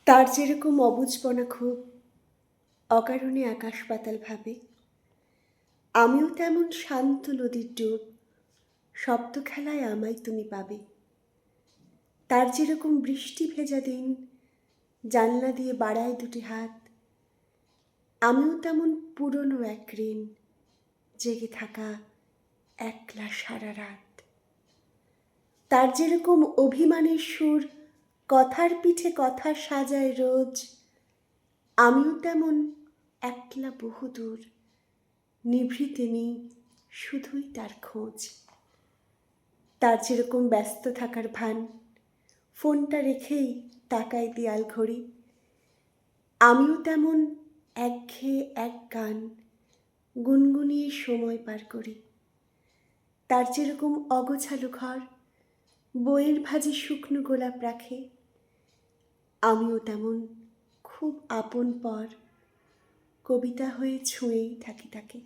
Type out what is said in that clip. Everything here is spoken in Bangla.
তার যেরকম অবুঝপনা খুব অকারণে আকাশ পাতাল ভাবে, আমিও তেমন শান্ত নদীর ডুব, শব্দ খেলায় আমায় তুমি পাবে। তার যেরকম বৃষ্টি ভেজা দিন জানলা দিয়ে বাড়ায় দুটি হাত, আমিও তেমন পুরনো এক ঋণ, জেগে থাকা একলা সারা রাত। তার যেরকম অভিমানের সুর কথার পিঠে কথা সাজায় রোজ, আমিও তেমন একলা বহুদূর, নিভৃতে নেই শুধুই তার খোঁজ। তার যেরকম ব্যস্ত থাকার ভান, ফোনটা রেখেই তাকায় দেয়াল ঘড়ি, আমিও তেমন একঘেয়ে এক গান গুনগুনিয়ে সময় পার করি। তার যেরকম অগোছালো ঘর, বইয়ের ভাঁজে শুকনো গোলাপ রাখে, আমিও তেমন খুব আপন পর, কবিতা হয়ে ছুঁয়েই থাকি তাকে।